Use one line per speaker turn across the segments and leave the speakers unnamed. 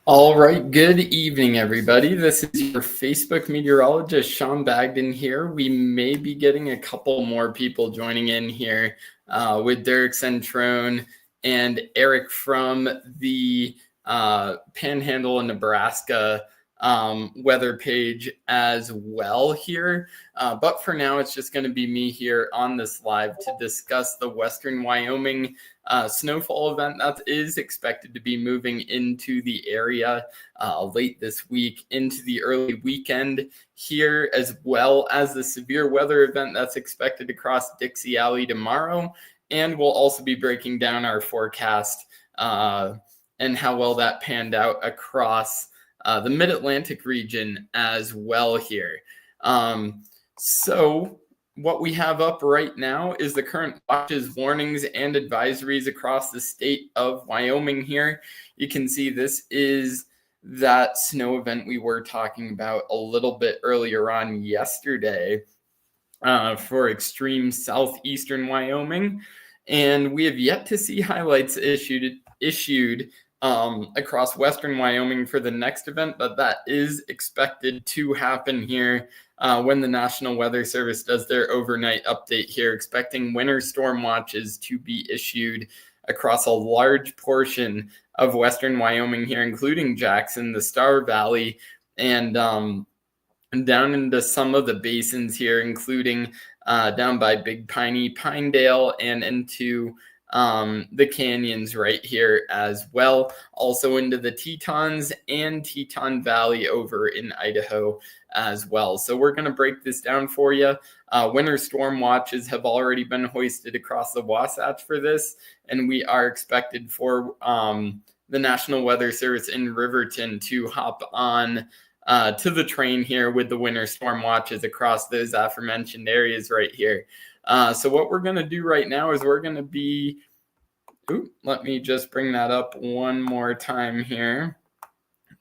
All right, good evening, everybody. This is your Facebook meteorologist, Sean Bagden here. We may be getting a couple more people joining in here with Derek Centrone and Eric from the Panhandle in Nebraska weather page as well here. But for now, it's just going to be me here on this live to discuss the Western Wyoming snowfall event that is expected to be moving into the area late this week into the early weekend here, as well as the severe weather event that's expected to cross Dixie Alley tomorrow. And we'll also be breaking down our forecast and how well that panned out across the Mid-Atlantic region as well here. So what we have up right now is the current watches, warnings, and advisories across the state of Wyoming here. You can see this is that snow event we were talking about a little bit earlier on yesterday for extreme southeastern Wyoming. And we have yet to see highlights issued across western Wyoming for the next event, but that is expected to happen here when the National Weather Service does their overnight update here, expecting winter storm watches to be issued across a large portion of western Wyoming here, including Jackson, the Star Valley, and down into some of the basins here, including down by Big Piney, Pinedale, and into the canyons right here as well, also into the Tetons and Teton Valley over in Idaho as well. So we're going to break this down for you. Winter storm watches have already been hoisted across the Wasatch for this, and we are expected for the National Weather Service in Riverton to hop on to the train here with the winter storm watches across those aforementioned areas right here. So what we're going to do right now is we're going to be, let me just bring that up one more time here.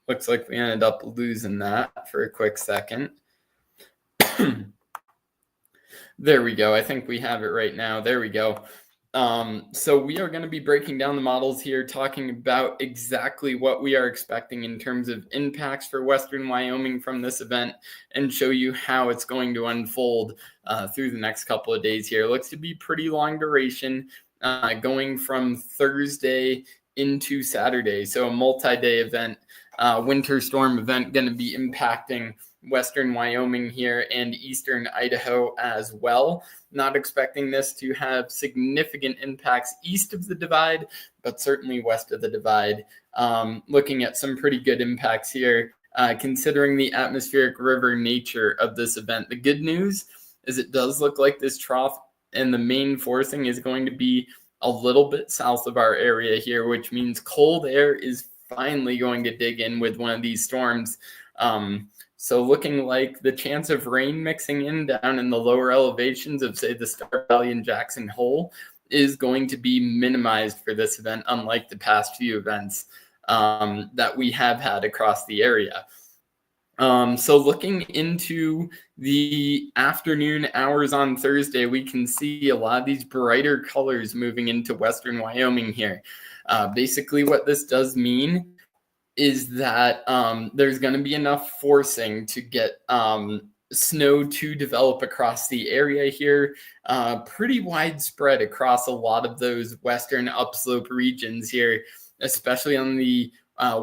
Looks like we ended up losing that for a quick second. There we go. I think we have it right now. There we go. So we are going to be breaking down the models here, talking about exactly what we are expecting in terms of impacts for western Wyoming from this event, and show you how it's going to unfold through the next couple of days here. It looks to be pretty long duration, going from Thursday into Saturday. So a multi-day event, winter storm event, going to be impacting western Wyoming here and eastern Idaho as well. Not expecting this to have significant impacts east of the divide, but certainly west of the divide. Looking at some pretty good impacts here, considering the atmospheric river nature of this event. The good news is it does look like this trough and the main forcing is going to be a little bit south of our area here, which means cold air is finally going to dig in with one of these storms. So looking like the chance of rain mixing in down in the lower elevations of, say, the Star Valley and Jackson Hole is going to be minimized for this event, unlike the past few events that we have had across the area. So looking into the afternoon hours on Thursday, we can see a lot of these brighter colors moving into western Wyoming here. Basically what this does mean is that there's going to be enough forcing to get snow to develop across the area here, pretty widespread across a lot of those western upslope regions here, especially on the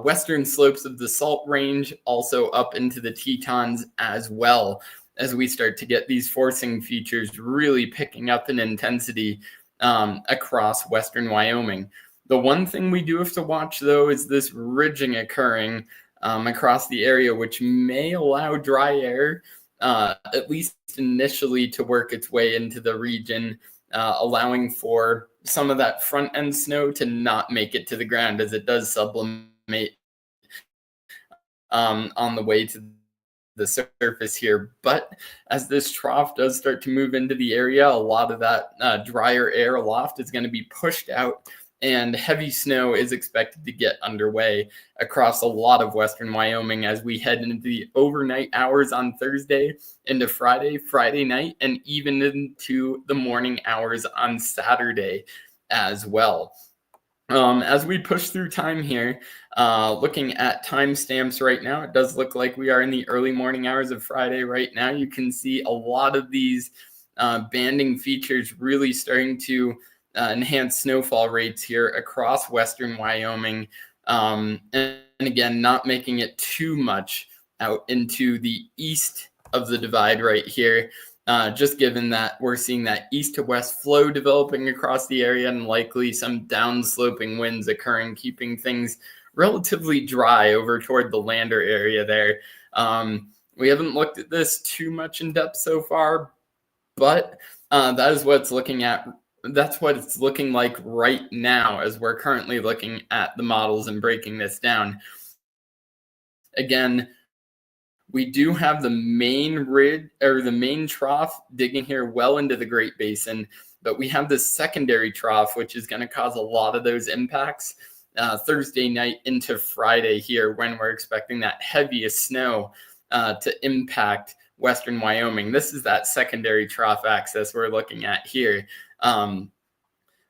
western slopes of the Salt Range, also up into the Tetons as well, as we start to get these forcing features really picking up in intensity across western Wyoming. The one thing we do have to watch, though, is this ridging occurring across the area, which may allow dry air, at least initially, to work its way into the region, allowing for some of that front end snow to not make it to the ground, as it does sublimate on the way to the surface here. But as this trough does start to move into the area, a lot of that drier air aloft is going to be pushed out, and heavy snow is expected to get underway across a lot of western Wyoming as we head into the overnight hours on Thursday, into Friday night, and even into the morning hours on Saturday as well. As we push through time here, looking at timestamps right now, it does look like we are in the early morning hours of Friday right now. You can see a lot of these banding features really starting to enhance snowfall rates here across western Wyoming. And again, not making it too much out into the east of the divide right here. Just given that we're seeing that east to west flow developing across the area and likely some downsloping winds occurring, keeping things relatively dry over toward the Lander area there. We haven't looked at this too much in depth so far, but that is what it's looking at. That's what it's looking like right now as we're currently looking at the models and breaking this down. Again, we do have the main ridge or the main trough digging here well into the Great Basin, but we have this secondary trough, which is going to cause a lot of those impacts Thursday night into Friday here when we're expecting that heaviest snow to impact western Wyoming. This is that secondary trough axis we're looking at here,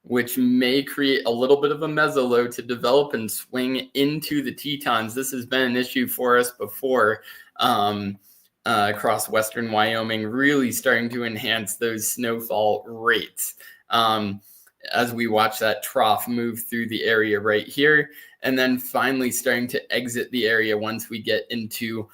which may create a little bit of a mesoload to develop and swing into the Tetons. This has been an issue for us before across western Wyoming, really starting to enhance those snowfall rates as we watch that trough move through the area right here, and then finally starting to exit the area once we get into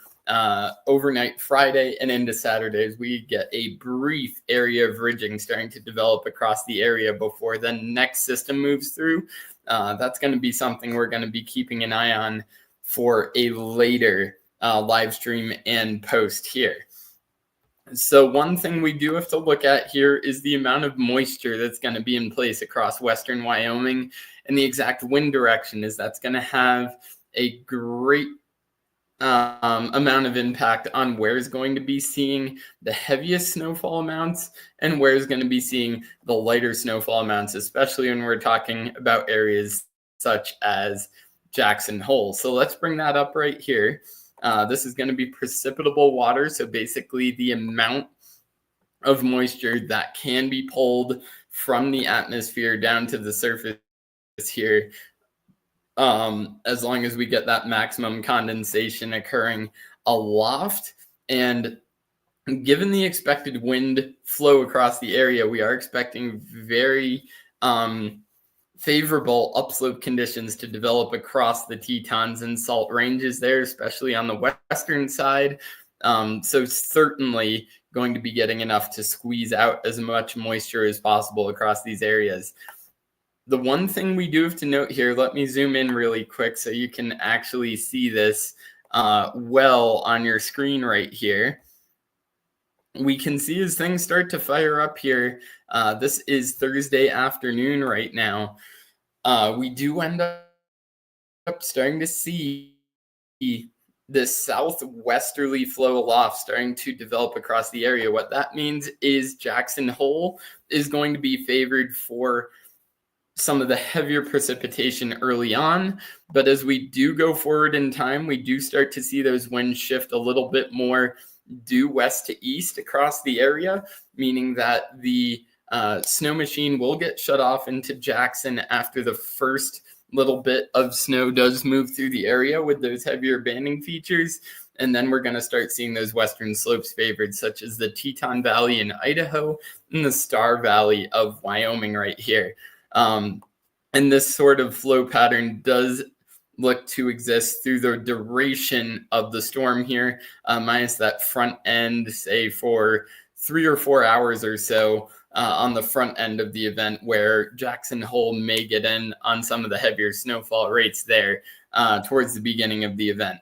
overnight Friday and into Saturdays. We get a brief area of ridging starting to develop across the area before the next system moves through. That's going to be something we're going to be keeping an eye on for a later live stream and post here. So one thing we do have to look at here is the amount of moisture that's going to be in place across western Wyoming, and the exact wind direction is that's going to have a great amount of impact on where's going to be seeing the heaviest snowfall amounts and where's going to be seeing the lighter snowfall amounts, especially when we're talking about areas such as Jackson Hole. So let's bring that up right here. This is going to be precipitable water, so basically the amount of moisture that can be pulled from the atmosphere down to the surface here, as long as we get that maximum condensation occurring aloft. And given the expected wind flow across the area, we are expecting very favorable upslope conditions to develop across the Tetons and Salt Ranges there, especially on the western side. So certainly going to be getting enough to squeeze out as much moisture as possible across these areas. The one thing we do have to note here, let me zoom in really quick so you can actually see this well on your screen right here. We can see as things start to fire up here. This is Thursday afternoon right now. We do end up starting to see the southwesterly flow aloft starting to develop across the area. What that means is Jackson Hole is going to be favored for some of the heavier precipitation early on, but as we do go forward in time, we do start to see those winds shift a little bit more due west to east across the area, meaning that the snow machine will get shut off into Jackson after the first little bit of snow does move through the area with those heavier banding features. And then we're going to start seeing those western slopes favored, such as the Teton Valley in Idaho and the Star Valley of Wyoming right here. And this sort of flow pattern does look to exist through the duration of the storm here, minus that front end, say for 3 or 4 hours or so on the front end of the event, where Jackson Hole may get in on some of the heavier snowfall rates there towards the beginning of the event.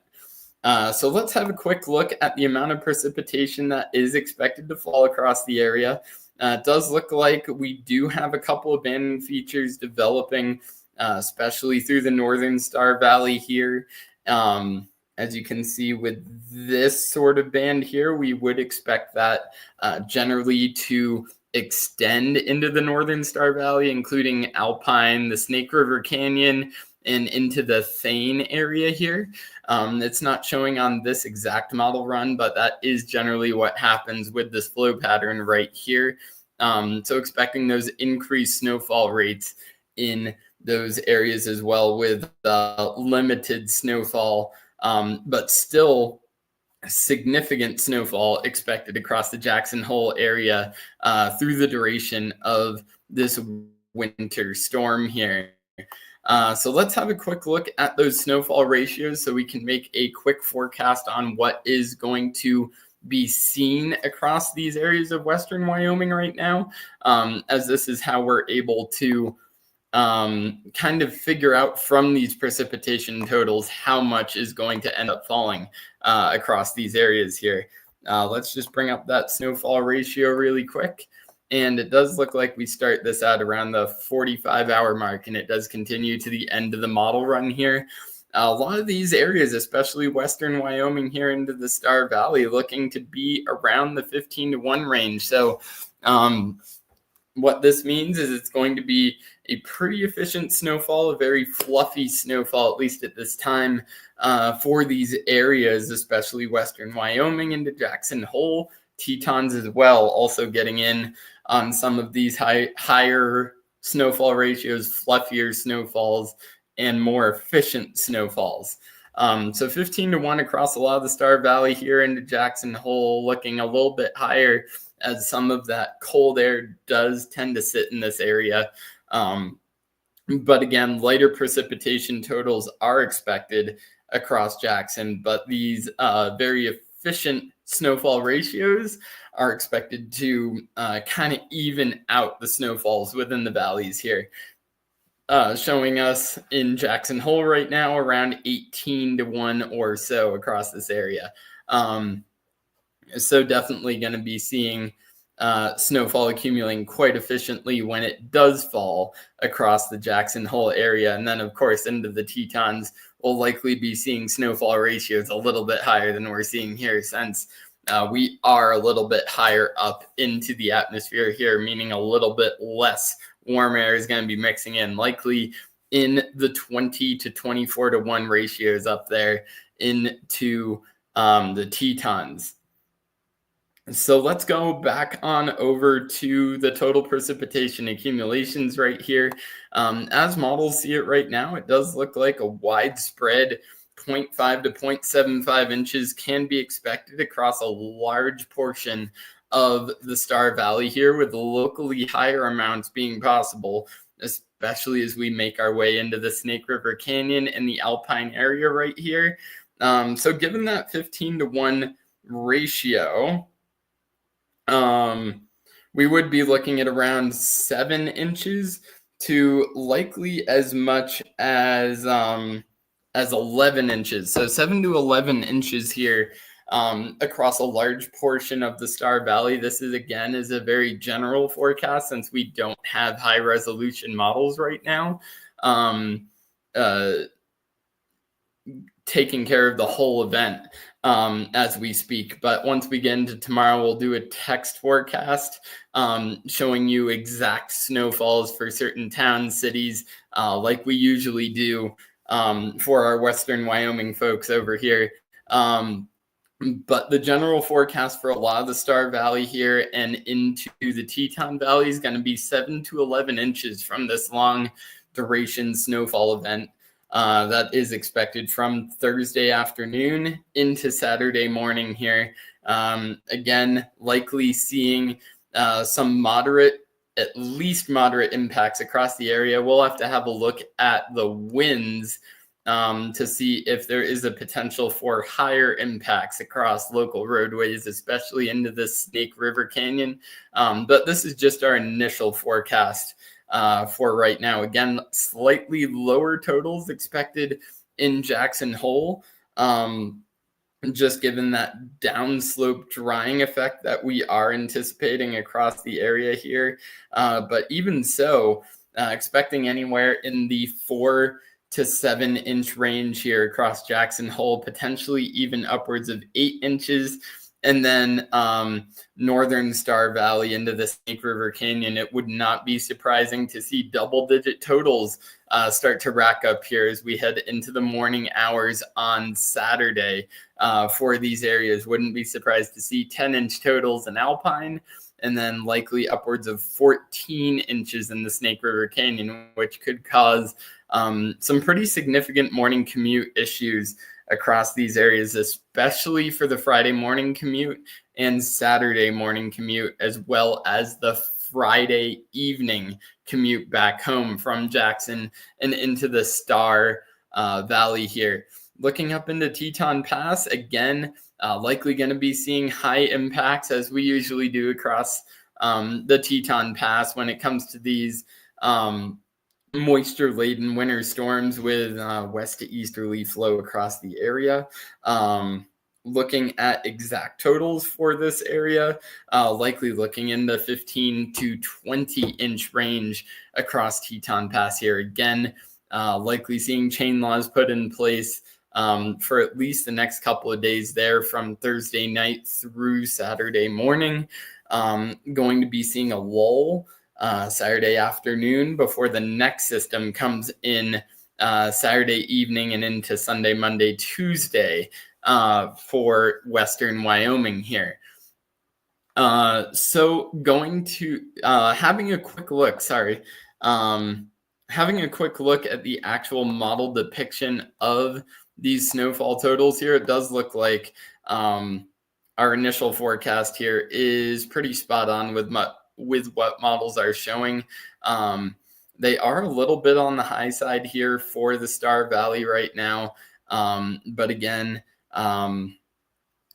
So let's have a quick look at the amount of precipitation that is expected to fall across the area. It does look like we do have a couple of banding features developing, especially through the northern Star Valley here. As you can see with this sort of band here, we would expect that generally to extend into the northern Star Valley, including Alpine, the Snake River Canyon, and into the Thane area here. It's not showing on this exact model run, but that is generally what happens with this flow pattern right here. So expecting those increased snowfall rates in those areas as well, with limited snowfall, but still significant snowfall expected across the Jackson Hole area through the duration of this winter storm here. So let's have a quick look at those snowfall ratios so we can make a quick forecast on what is going to be seen across these areas of western Wyoming right now, as this is how we're able to kind of figure out from these precipitation totals how much is going to end up falling across these areas here. Let's just bring up that snowfall ratio really quick. And it does look like we start this at around the 45-hour mark, and it does continue to the end of the model run here. A lot of these areas, especially western Wyoming here into the Star Valley, looking to be around the 15-to-1 range. So what this means is it's going to be a pretty efficient snowfall, a very fluffy snowfall, at least at this time, for these areas, especially western Wyoming into Jackson Hole, Tetons as well, also getting in on some of these higher snowfall ratios, fluffier snowfalls, and more efficient snowfalls. So 15-to-1 across a lot of the Star Valley here into Jackson Hole, looking a little bit higher as some of that cold air does tend to sit in this area. But again, lighter precipitation totals are expected across Jackson, but these very efficient snowfall ratios are expected to kind of even out the snowfalls within the valleys here. Showing us in Jackson Hole right now around 18-to-1 or so across this area. So definitely going to be seeing snowfall accumulating quite efficiently when it does fall across the Jackson Hole area. And then, of course, into the Tetons, we'll likely be seeing snowfall ratios a little bit higher than we're seeing here, since we are a little bit higher up into the atmosphere here, meaning a little bit less warm air is going to be mixing in, likely in the 20 to 24-to-1 ratios up there into the Tetons. So let's go back on over to the total precipitation accumulations right here. As models see it right now, it does look like a widespread 0.5 to 0.75 inches can be expected across a large portion of the Star Valley here, with locally higher amounts being possible, especially as we make our way into the Snake River Canyon and the Alpine area right here. So given that 15-to-1 ratio, we would be looking at around 7 inches to likely as much as 11 inches. So 7 to 11 inches here across a large portion of the Star Valley. This is, again, is a very general forecast, since we don't have high resolution models right now taking care of the whole event as we speak. But once we get into tomorrow, we'll do a text forecast showing you exact snowfalls for certain towns, cities, like we usually do for our western Wyoming folks over here. But the general forecast for a lot of the Star Valley here and into the Teton Valley is going to be 7 to 11 inches from this long duration snowfall event that is expected from Thursday afternoon into Saturday morning here. Again, likely seeing some moderate, at least moderate impacts across the area. We'll have to have a look at the winds to see if there is a potential for higher impacts across local roadways, especially into the Snake River Canyon. But this is just our initial forecast for right now. Again, slightly lower totals expected in Jackson Hole, just given that downslope drying effect that we are anticipating across the area here. But even so, expecting anywhere in the 4 to 7 inch range here across Jackson Hole, potentially even upwards of 8 inches. And then northern Star Valley into the Snake River Canyon, it would not be surprising to see double-digit totals start to rack up here as we head into the morning hours on Saturday for these areas. Wouldn't be surprised to see 10-inch totals in Alpine and then likely upwards of 14 inches in the Snake River Canyon, which could cause some pretty significant morning commute issues across these areas, especially for the Friday morning commute and Saturday morning commute, as well as the Friday evening commute back home from Jackson and into the Star Valley here. Looking up into Teton Pass, again, likely going to be seeing high impacts as we usually do across the Teton Pass when it comes to these moisture-laden winter storms with west to easterly flow across the area. Looking at exact totals for this area, likely looking in the 15 to 20 inch range across Teton Pass here. Again, likely seeing chain laws put in place for at least the next couple of days there from Thursday night through Saturday morning. Going to be seeing a lull Saturday afternoon before the next system comes in Saturday evening and into Sunday, Monday, Tuesday for Western Wyoming here. So going to having a quick look, having a quick look at the actual model depiction of these snowfall totals here, it does look like our initial forecast here is pretty spot on with what models are showing. They are a little bit on the high side here for the Star Valley right now. But again,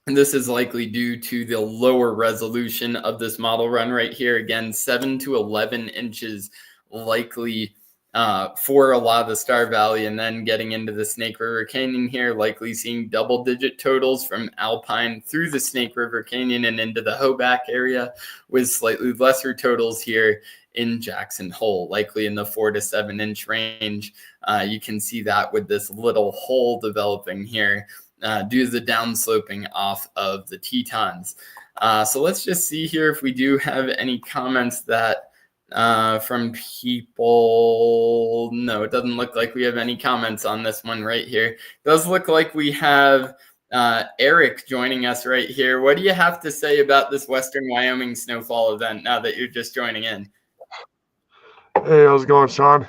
this is likely due to the lower resolution of this model run right here. Again, 7 to 11 inches likely for a lot of the Star Valley, and then getting into the Snake River Canyon here, likely seeing double-digit totals from Alpine through the Snake River Canyon and into the Hoback area, with slightly lesser totals here in Jackson Hole, likely in the 4 to 7 inch range. You can see that with this little hole developing here due to the downsloping off of the Tetons. So let's just see here if we do have any comments that from people. No, it doesn't look like we have any comments on this one right here. It does look like we have Eric joining us right here. What do you have to say about this Western Wyoming snowfall event now that you're just joining in?
Hey, how's it going, Sean?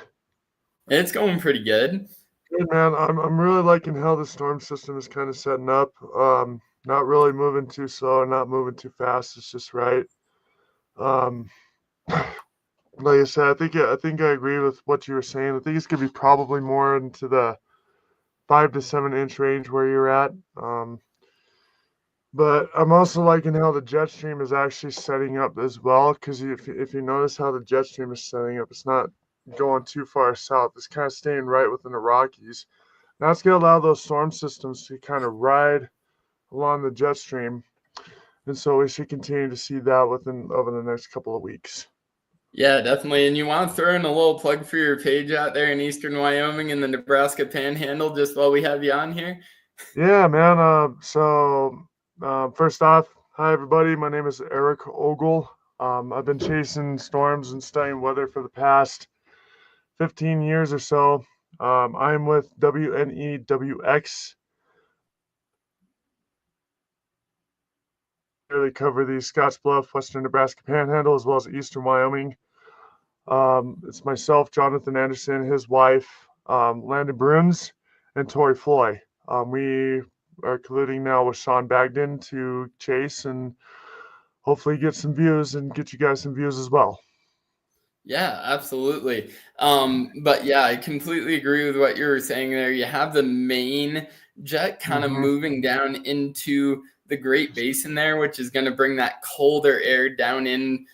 It's going pretty good.
Good, man. I'm really liking how the storm system is kind of setting up. Not really moving too slow and not moving too fast. It's just right. Like I said, I think I agree with what you were saying. I think it's gonna be probably more into the 5 to 7 inch range where you're at. But I'm also liking how the jet stream is actually setting up as well. Because if you notice how the jet stream is setting up, it's not going too far south. It's kind of staying right within the Rockies. That's going to allow those storm systems to kind of ride along the jet stream. And so we should continue to see that over the next couple of weeks.
Yeah, definitely. And you want to throw in a little plug for your page out there in Eastern Wyoming and the Nebraska Panhandle just while we have you on here?
Yeah, man. First off, hi, everybody. My name is Eric Ogle. I've been chasing storms and studying weather for the past 15 years or so. I'm with WNEWX. They cover the Scottsbluff, Western Nebraska Panhandle, as well as Eastern Wyoming. It's myself, Jonathan Anderson, his wife, Landon Bruns, and Tori Floy. We are colluding now with Sean Bagden to chase and hopefully get some views and get you guys some views as well.
Yeah, absolutely. But yeah, I completely agree with what you were saying there. You have the main jet kind of moving down into the Great Basin there, which is going to bring that colder air down into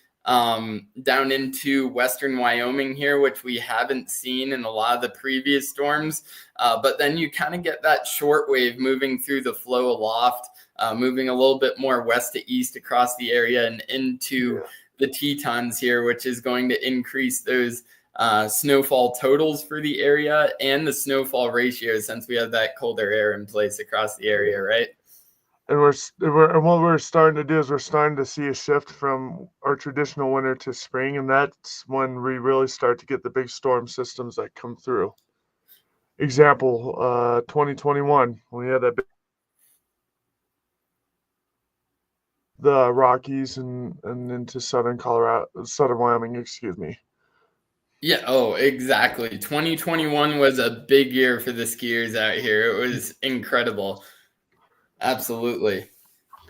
Western Wyoming here, which we haven't seen in a lot of the previous storms. But then you kind of get that short wave moving through the flow aloft, moving a little bit more west to east across the area and into the Tetons here, which is going to increase those snowfall totals for the area and the snowfall ratio, since we have that colder air in place across the area, right?
And what we're starting to do is we're starting to see a shift from our traditional winter to spring, and that's when we really start to get the big storm systems that come through. Example, 2021, when we had that the Rockies and into southern Colorado, southern Wyoming, excuse me.
Yeah, oh, exactly. 2021 was a big year for the skiers out here. It was incredible. Absolutely.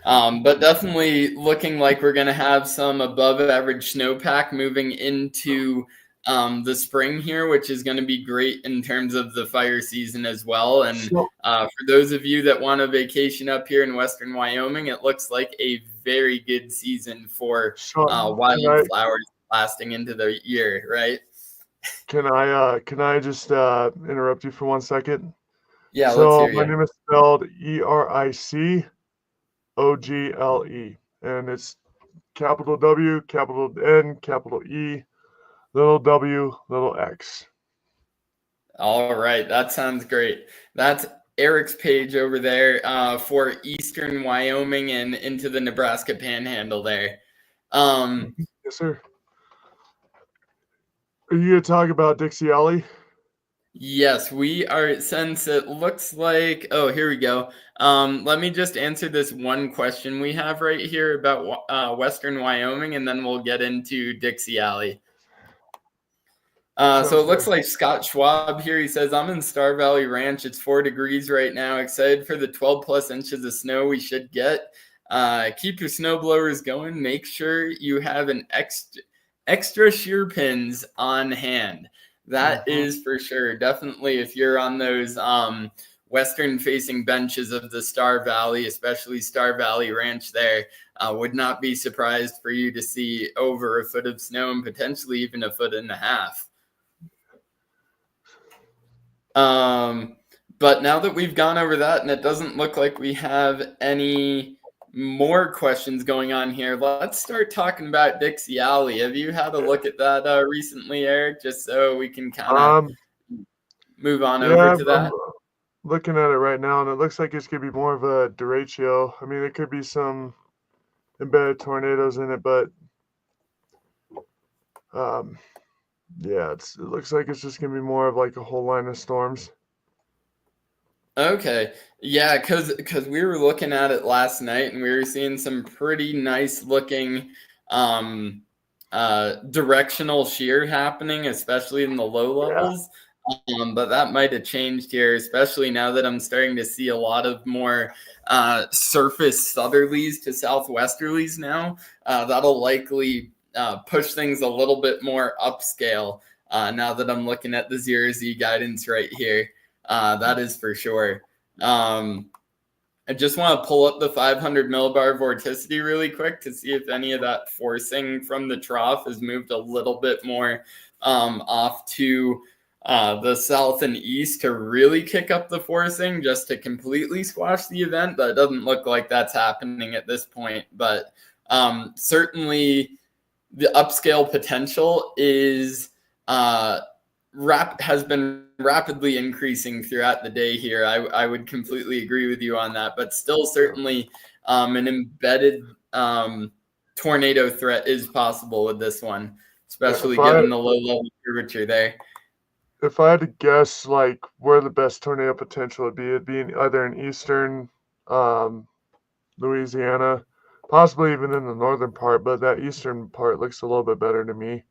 But definitely looking like we're going to have some above average snowpack moving into the spring here, which is going to be great in terms of the fire season as well. And
So,
for those of you that want a vacation up here in Western Wyoming, it looks like a very good season for
so
wildflowers lasting into the year, right?
can I just interrupt you for 1 second?
Yeah, let's
So
hear
my
you.
name is spelled Ericogle, and it's capital W, capital N, capital E, little W, little X.
All right, that sounds great. That's Eric's page over there for Eastern Wyoming and into the Nebraska Panhandle there.
Yes, sir. Are you gonna talk about Dixie Alley?
Yes, we are. Since it looks like, oh, here we go. Let me just answer this one question we have right here about Western Wyoming, and then we'll get into Dixie Alley. So
Sounds
it looks
good.
like Scott Schwab here. He says, I'm in Star Valley Ranch. It's 4 degrees right now. Excited for the 12 plus inches of snow we should get. Keep your snow blowers going. Make sure you have an extra shear pins on hand. That
Mm-hmm.
is for sure. Definitely if you're on those western facing benches of the Star Valley, especially Star Valley Ranch there, would not be surprised for you to see over a foot of snow and potentially even a foot and a half. But now that we've gone over that and it doesn't look like we have any more questions going on here, let's start talking about Dixie Alley. Have you had a look at that recently, Eric, just so we can kind of
Um,
move on over
yeah,
to
I'm
that?
looking at it right now, and it looks like it's gonna be more of a derecho. I mean, there could be some embedded tornadoes in it, but um, yeah, it looks like it's just gonna be more of like a whole line of storms.
Okay. Yeah, cuz we were looking at it last night and we were seeing some pretty nice looking um directional shear happening, especially in the low
Yeah,
levels. But that might have changed here, especially now that I'm starting to see a lot of more surface southerlies to southwesterlies now. That'll likely push things a little bit more upscale now that I'm looking at the 0Z guidance right here. That is for sure. I just want to pull up the 500 millibar vorticity really quick to see if any of that forcing from the trough has moved a little bit more off to the south and east to really kick up the forcing just to completely squash the event. But it doesn't look like that's happening at this point. But certainly the upscale potential is has been rapidly increasing throughout the day here. I would completely agree with you on that, but still certainly an embedded tornado threat is possible with this one,
yeah.
especially given the low level curvature there.
If I had to guess, like where the best tornado potential would be, it'd be either in eastern um, Louisiana, possibly even in the northern part, but that eastern part looks a little bit better to me.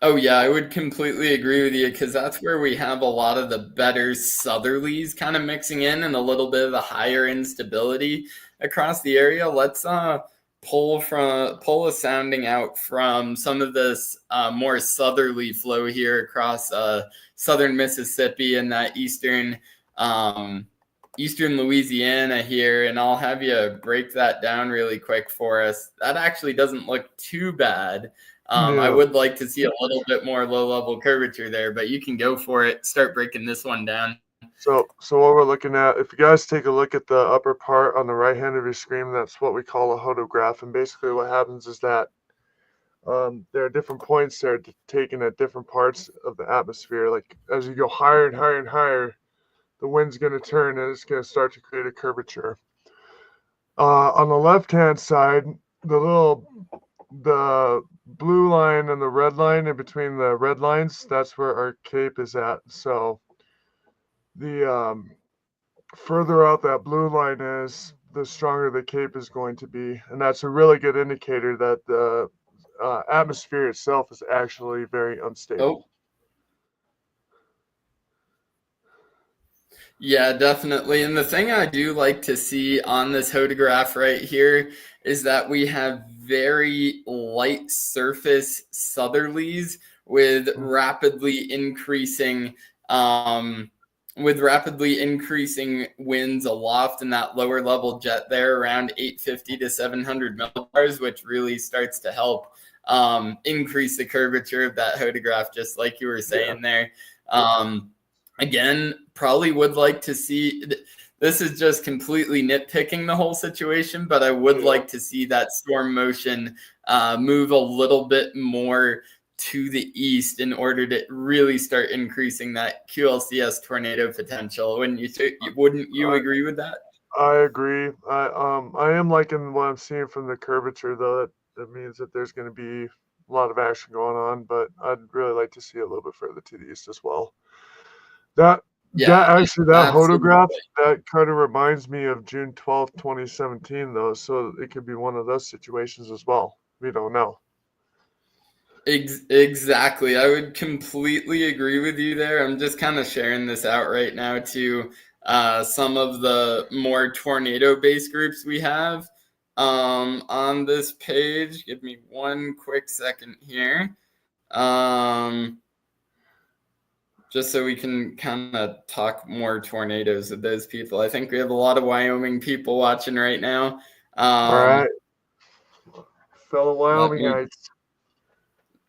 Oh yeah, I would completely agree with you because that's where we have a lot of the better southerlies kind of mixing in and a little bit of the higher instability across the area. Let's pull a sounding out from some of this more southerly flow here across southern Mississippi and that um, eastern Louisiana here, and I'll have you break that down really quick for us. That actually doesn't look too bad. I
Yeah.
would like to see a little bit more low level curvature there, but you can go for it. Start breaking this one down.
So what we're looking at, if you guys take a look at the upper part on the right hand of your screen, that's what we call a hodograph. And basically what happens is that there are different points there taken at different parts of the atmosphere. Like as you go higher and higher and higher, the wind's going to turn and it's going to start to create a curvature. On the left-hand side, the blue line and the red line in between the red lines, that's where our cape is at. So the further out that blue line is, the stronger the cape is going to be, and that's a really good indicator that the atmosphere itself is actually very unstable.
Oh, yeah, definitely. And the thing I do like to see on this photograph right here is that we have very light surface southerlies with um, rapidly increasing winds aloft in that lower level jet there around 850 to 700 millibars, which really starts to help increase the curvature of that photograph, just like you were saying there. Again, probably would like to see, this is just completely nitpicking the whole situation, but I would like to see that storm motion move a little bit more to the east in order to really start increasing that QLCS tornado potential. Wouldn't you agree with that?
I agree. I am liking what I'm seeing from the curvature, though. That means that there's going to be a lot of action going on, but I'd really like to see it a little bit further to the east as well. That
Yeah,
that
absolutely.
photograph, that kind of reminds me of June 12th, 2017, though. So it could be one of those situations as well. We don't know.
Exactly. I would completely agree with you there. I'm just kind of sharing this out right now to some of the more tornado based groups we have on this page. Give me one quick second here. Just so we can kind of talk more tornadoes with those people. I think we have a lot of Wyoming people watching right now.
All right, fellow
Let me
Wyomingites.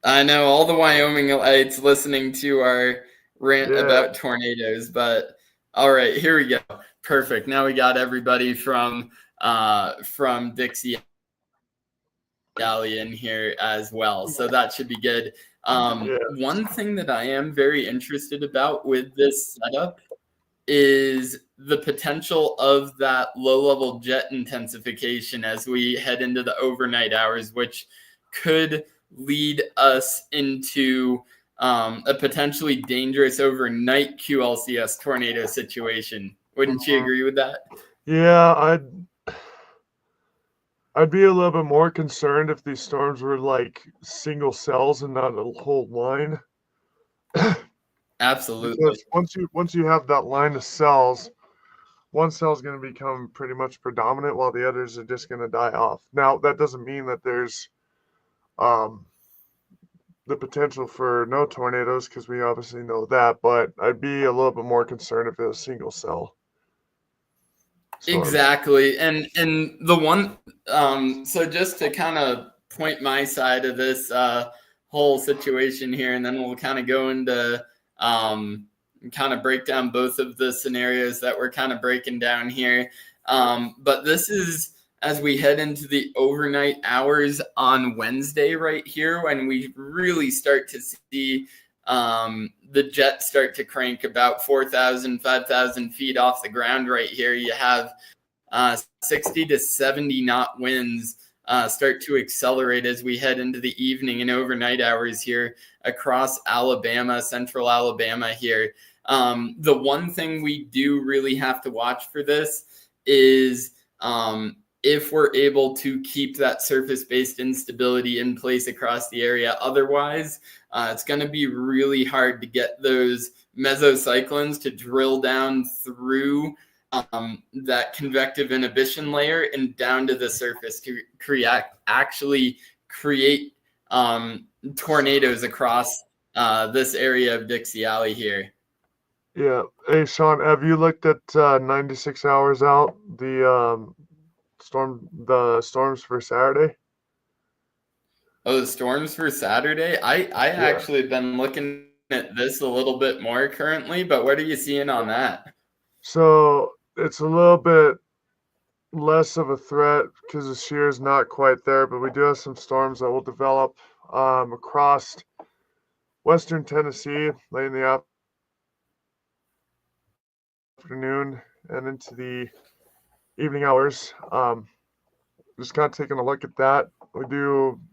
I know all the Wyomingites listening to our rant
Yeah,
about tornadoes, but all right, here we go. Perfect. Now we got everybody from Dixie Alley in here as well, so that should be good.
yeah.
One thing that I am very interested about with this setup is the potential of that low-level jet intensification as we head into the overnight hours, which could lead us into a potentially dangerous overnight QLCS tornado situation. Wouldn't you agree with that?
Yeah, I'd be a little bit more concerned if these storms were like single cells and not a whole line.
Absolutely.
Because once you have that line of cells, one cell is going to become pretty much predominant while the others are just going to die off. Now, that doesn't mean that there's um, the potential for no tornadoes because we obviously know that, but I'd be a little bit more concerned if it was single cell storms.
Exactly. And the one so just to kind of point my side of this whole situation here, and then we'll kind of go into kind of break down both of the scenarios that we're kind of breaking down here. But this is as we head into the overnight hours on Wednesday right here when we really start to see the jets start to crank about 4,000, 5,000 feet off the ground right here. You have 60 to 70 knot winds start to accelerate as we head into the evening and overnight hours here across Alabama, central Alabama here. The one thing we do really have to watch for this is if we're able to keep that surface-based instability in place across the area. Otherwise, it's going to be really hard to get those mesocyclones to drill down through that convective inhibition layer and down to the surface to actually create tornadoes across this area of Dixie Alley here.
Yeah. Hey, Sean, have you looked at 96 hours out the storms for Saturday?
Oh, the storms for Saturday? I
Yeah.
actually have been looking at this a little bit more currently, but what are you seeing on that?
So it's a little bit less of a threat because the shear is not quite there, but we do have some storms that will develop across western Tennessee late in the afternoon and into the evening hours. Just kind of taking a look at that.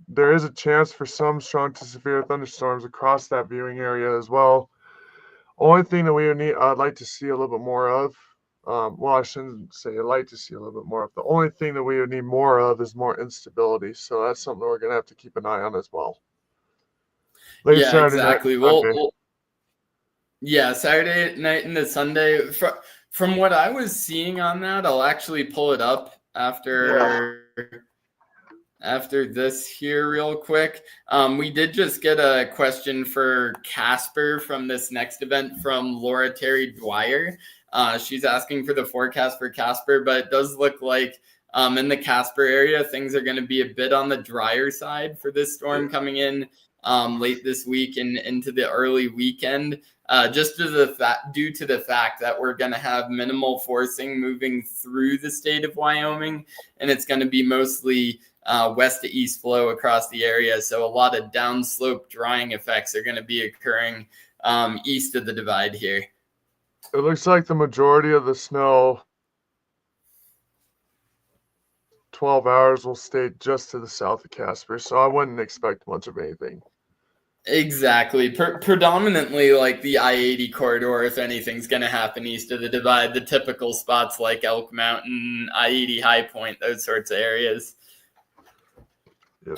There is a chance for some strong to severe thunderstorms across that viewing area as well. Only thing that I'd like to see a little bit more of Well, I shouldn't say I'd like to see a little bit more of. The only thing that we would need more of is more instability. So that's something we're going to have to keep an eye on as well. Late
Yeah,
Saturday night
exactly.
and Sunday.
Yeah, Saturday night into Sunday. From what I was seeing on that, I'll actually pull it up after this here real quick. We did just get a question for Casper from this next event from Laura Terry Dwyer. She's asking for the forecast for Casper, but it does look like in the Casper area, things are going to be a bit on the drier side for this storm coming in late this week and into the early weekend. Just due to the fact that we're going to have minimal forcing moving through the state of Wyoming, and it's going to be mostly west to east flow across the area. So a lot of downslope drying effects are going to be occurring east of the divide here.
It looks like the majority of the snow, 12 hours, will stay just to the south of Casper. So I wouldn't expect much of anything.
Exactly. Predominantly like the I-80 corridor, if anything's going to happen east of the divide, the typical spots like Elk Mountain, I-80 High Point, those sorts of areas.
Yes.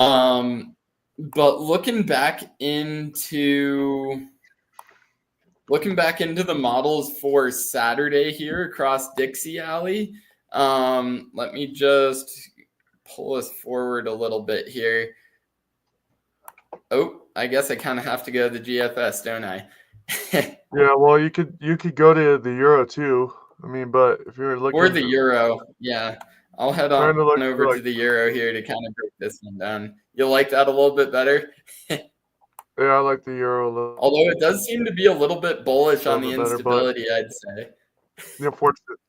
But looking back into the models for Saturday here across Dixie Alley, let me just pull us forward a little bit here. Oh, I guess I kind of have to go to the GFS, don't I?
Yeah, well, you could go to the Euro too. I mean, but if you're looking
or the Euro, yeah. I'll head on over
like,
to the Euro here to kind of break this one down. You'll like that a little bit better?
Yeah, I like the Euro a little.
Although it does seem to be a little bit bullish on the
better,
instability, I'd say.
The unfortunate.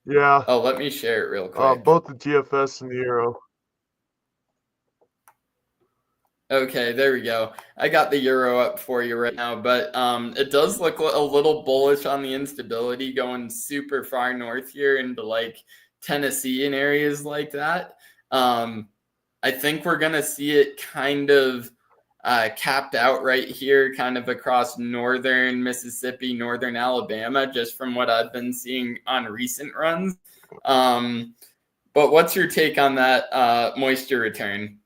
Yeah.
Oh, let me share it real quick.
Both the GFS and the Euro.
Okay, there we go. I got the Euro up for you right now, but it does look a little bullish on the instability going super far north here into like Tennessee and areas like that. I think we're going to see it kind of capped out right here, kind of across northern Mississippi, northern Alabama, just from what I've been seeing on recent runs. But what's your take on that moisture return?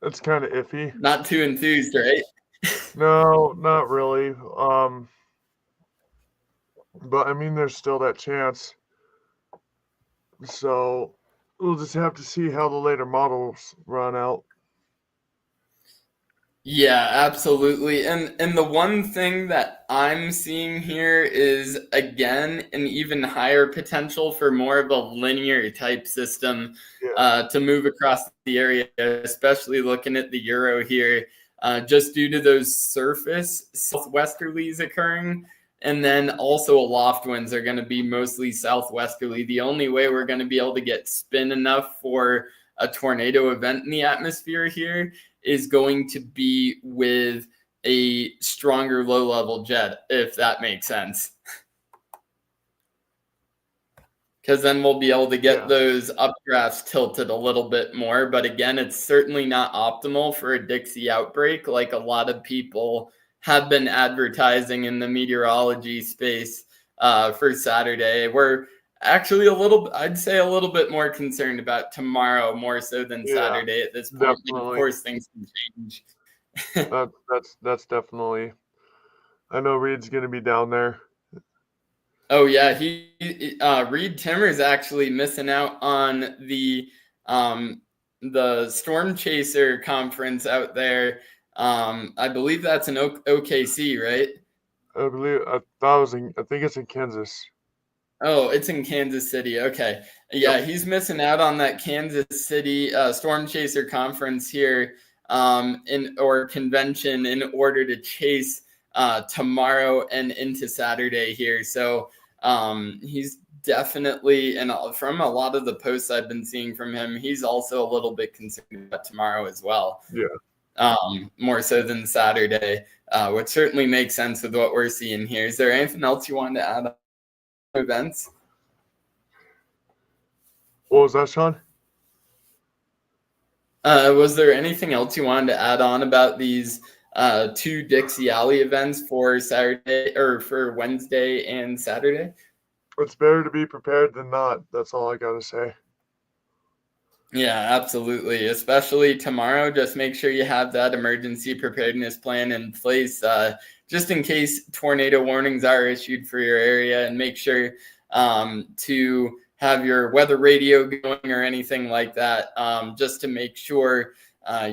It's kind of iffy.
Not too enthused, right?
No, not really. But I mean, there's still that chance. So we'll just have to see how the later models run out.
Yeah, absolutely. And the one thing that I'm seeing here is again an even higher potential for more of a linear type system to move across the area, especially looking at the Euro here, just due to those surface southwesterlies occurring. And then also aloft winds are going to be mostly southwesterly. The only way we're going to be able to get spin enough for a tornado event in the atmosphere here is going to be with a stronger low-level jet, if that makes sense. Because then we'll be able to get those updrafts tilted a little bit more. But again, it's certainly not optimal for a Dixie outbreak like a lot of people have been advertising in the meteorology space for Saturday. We're actually I'd say a little bit more concerned about tomorrow more so than Saturday at this point. And of course, things can change.
That's definitely. I know Reed's going to be down there.
Oh yeah, Reed Timmer's actually missing out on the Storm Chaser conference out there. I believe that's in OKC, right?
I think it's in Kansas.
Oh, it's in Kansas City. Okay. Yeah, he's missing out on that Kansas City Storm Chaser conference here convention in order to chase tomorrow and into Saturday here. So he's definitely, and from a lot of the posts I've been seeing from him, he's also a little bit concerned about tomorrow as well.
Yeah.
More so than Saturday, which certainly makes sense with what we're seeing here. Is there anything else you wanted to add on events?
What was that, Sean?
Was there anything else you wanted to add on about these two Dixie Alley events for Saturday or for Wednesday and Saturday?
It's better to be prepared than not. That's all I gotta say.
Yeah, absolutely. Especially tomorrow, just make sure you have that emergency preparedness plan in place, just in case tornado warnings are issued for your area, and make sure to have your weather radio going or anything like that, just to make sure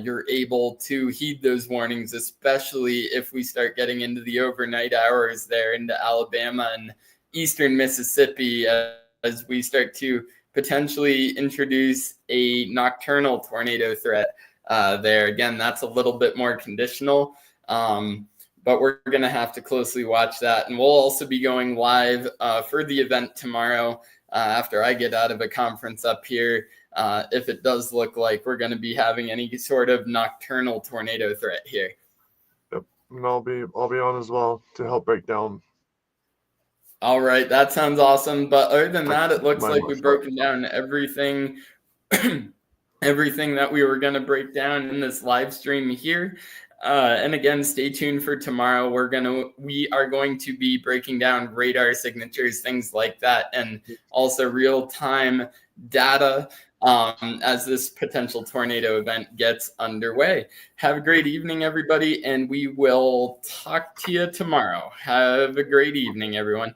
you're able to heed those warnings, especially if we start getting into the overnight hours there into Alabama and eastern Mississippi, as we start to potentially introduce a nocturnal tornado threat there. Again, that's a little bit more conditional, but we're going to have to closely watch that. And we'll also be going live for the event tomorrow after I get out of a conference up here. If it does look like we're going to be having any sort of nocturnal tornado threat here.
Yep, and I'll be on as well to help break down.
All right, that sounds awesome. But other than that, it looks like we've broken down everything, everything that we were going to break down in this live stream here. And again, stay tuned for tomorrow. We are going to be breaking down radar signatures, things like that, and also real-time data as this potential tornado event gets underway. Have a great evening, everybody, and we will talk to you tomorrow. Have a great evening, everyone.